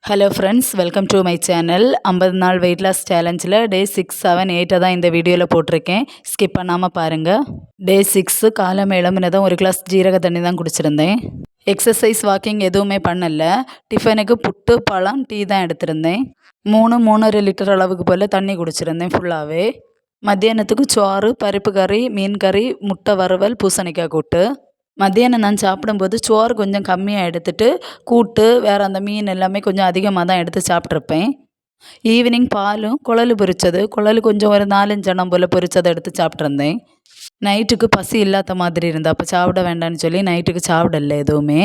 Hello friends, welcome to my channel. 50 நாள் weight loss சேலஞ்சில் டே 6, 7, 8 தான் இந்த வீடியோவில் போட்டிருக்கேன். ஸ்கிப் பண்ணாமல் பாருங்கள். டே 6 காலம் எழும்பினதும் ஒரு கிளாஸ் ஜீரக தண்ணி தான் குடிச்சிருந்தேன். எக்ஸசைஸ் வாக்கிங் எதுவுமே பண்ணலை. டிஃபனுக்கு புட்டு, பழம், டீ தான் எடுத்திருந்தேன். 3.5 லிட்டர் அளவுக்கு போல் தண்ணி குடிச்சிருந்தேன் ஃபுல்லாகவே. மத்தியானத்துக்கு சோறு, பருப்பு கறி, மீன் கறி, முட்டை வறுவல், பூசணிக்காய் கூட்டு. மத்தியானம் நான் சாப்பிடும்போது சோறு கொஞ்சம் கம்மியாக எடுத்துகிட்டு கூட்டு வேறு அந்த மீன் எல்லாமே கொஞ்சம் அதிகமாக தான் எடுத்து சாப்பிட்ருப்பேன். ஈவினிங் பாலும் குழல் பொரிச்சது, குழல் கொஞ்சம் ஒரு 4-5 எண்ணம் போல் பொரிச்சதை எடுத்து சாப்பிட்ருந்தேன். நைட்டுக்கு பசி இல்லாத மாதிரி இருந்தால் அப்போ சாப்பிட வேண்டாம்னு சொல்லி நைட்டுக்கு சாப்பிடல எதுவுமே.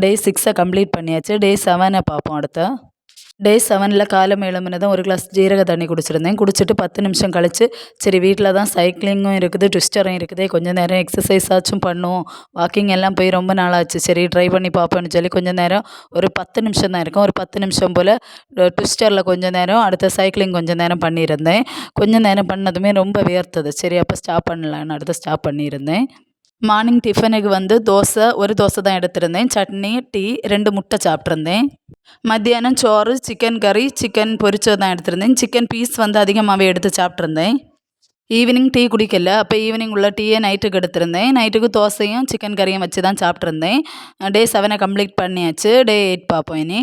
டே 6 கம்ப்ளீட் பண்ணியாச்சு. டே 7 பார்ப்போம் அடுத்த. டே 7 காலம் எழும்பினதும் ஒரு கிளாஸ் ஜீரக தண்ணி குடிச்சிருந்தேன். குடிச்சிட்டு 10 நிமிஷம் கழித்து சரி வீட்டில் தான் சைக்கிளிங்கும் இருக்குது, ட்விஸ்டரும் இருக்குது, கொஞ்சம் நேரம் எக்ஸசைஸ் ஆச்சும் பண்ணுவோம். வாக்கிங் எல்லாம் போய் ரொம்ப நாளாச்சு, சரி ட்ரை பண்ணி பார்ப்போன்னு சொல்லி கொஞ்சம் நேரம் ஒரு 10 நிமிஷம் தான் இருக்கும். ஒரு 10 நிமிஷம் போல் ட்விஸ்டரில் கொஞ்சம் நேரம், அடுத்த சைக்கிளிங் கொஞ்சம் நேரம் பண்ணியிருந்தேன். கொஞ்சம் நேரம் பண்ணதுமே ரொம்ப வேர்த்தது. சரி அப்போ ஸ்டாப் பண்ணலான்னு அடுத்து ஸ்டாப் பண்ணியிருந்தேன். மார்னிங் டிஃபனுக்கு ஒரு தோசை தான் எடுத்திருந்தேன். சட்னி, டீ, 2 முட்டை சாப்பிட்ருந்தேன். மத்தியானம் சோறு, சிக்கன் கறி, சிக்கன் பொரிச்சது தான் எடுத்திருந்தேன். சிக்கன் பீஸ் அதிகமாகவே எடுத்து சாப்பிட்ருந்தேன். ஈவினிங் டீ குடிக்கல. அப்போ ஈவினிங் உள்ள டீயை நைட்டுக்கு எடுத்திருந்தேன். நைட்டுக்கு தோசையும் சிக்கன் கறியும் வச்சு தான் சாப்பிட்ருந்தேன். டே 7 கம்ப்ளீட் பண்ணியாச்சு. டே 8 பார்ப்போம் இனி.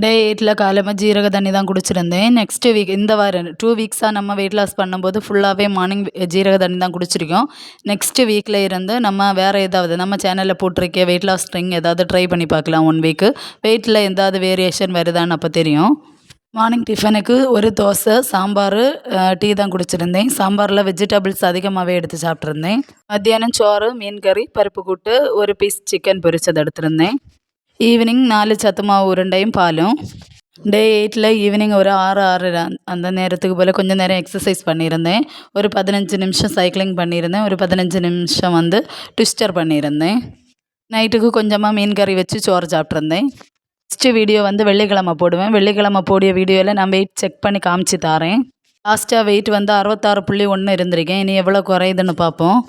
டே 8 காலமாக ஜீரக தண்ணி தான் குடிச்சிருந்தேன். நெக்ஸ்ட்டு வீக் இந்த வாரம் 2 வீக்ஸாக நம்ம வெயிட் லாஸ் பண்ணும்போது ஃபுல்லாகவே மார்னிங் ஜீரக தண்ணி தான் குடிச்சிருக்கோம். நெக்ஸ்ட்டு வீக்கில் இருந்து நம்ம வேறு ஏதாவது நம்ம சேனலில் போட்டிருக்க வெயிட் லாஸ் ட்ரிங்க் ஏதாவது ட்ரை பண்ணி பார்க்கலாம். 1 வீக்கு வெயிட்டில் எதாவது வேரியேஷன் வருதான்னு அப்போ தெரியும். மார்னிங் டிஃபனுக்கு ஒரு தோசை, சாம்பார், டீ தான் குடிச்சிருந்தேன். சாம்பாரில் வெஜிடபிள்ஸ் அதிகமாகவே எடுத்து சாப்பிட்ருந்தேன். மத்தியானம் சோறு, மீன் கறி, பருப்பு கூட்டு, ஒரு பீஸ் சிக்கன் பொரிச்சது எடுத்திருந்தேன். ஈவினிங் 4 சத்து மாவு உருண்டையும் பாலும். டே 8 ஈவினிங் ஒரு 6 அந்த நேரத்துக்கு போல் கொஞ்சம் நேரம் எக்ஸசைஸ் பண்ணியிருந்தேன். ஒரு 15 நிமிஷம் சைக்கிளிங் பண்ணியிருந்தேன். ஒரு 15 நிமிஷம் ட்விஸ்டர் பண்ணியிருந்தேன். நைட்டுக்கு கொஞ்சமாக மீன் கறி வச்சு சோறு சாப்பிட்ருந்தேன். நெக்ஸ்ட்டு வீடியோ வெள்ளிக்கிழமை போடுவேன். வெள்ளிக்கிழமை போடிய வீடியோவில் நான் வெயிட் செக் பண்ணி காமிச்சு தாரேன். லாஸ்ட்டாக வெயிட் 66.1 இருந்திருக்கேன். இனி எவ்வளோ குறையுதுன்னு பார்ப்போம்.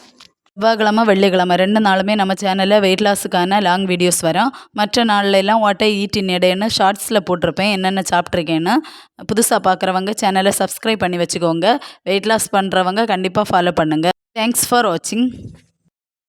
செவ்வாய்க்கிழமை, வெள்ளிக்கிழமை 2 நாளுமே நம்ம சேனலில் வெயிட் லாஸுக்கான லாங் வீடியோஸ் வரும். மற்ற நாள்லலாம் வாட் ஐ ஈட் இன் எ டேன்னு ஷார்ட்ஸில் போட்டிருப்பேன் என்னென்ன சாப்பிட்ருக்கேன்னு. புதுசாக பார்க்குறவங்க சேனலை சப்ஸ்கிரைப் பண்ணி வச்சுக்கோங்க. வெயிட் லாஸ் பண்ணுறவங்க கண்டிப்பாக ஃபாலோ பண்ணுங்கள். தேங்க்ஸ் ஃபார் வாட்சிங்.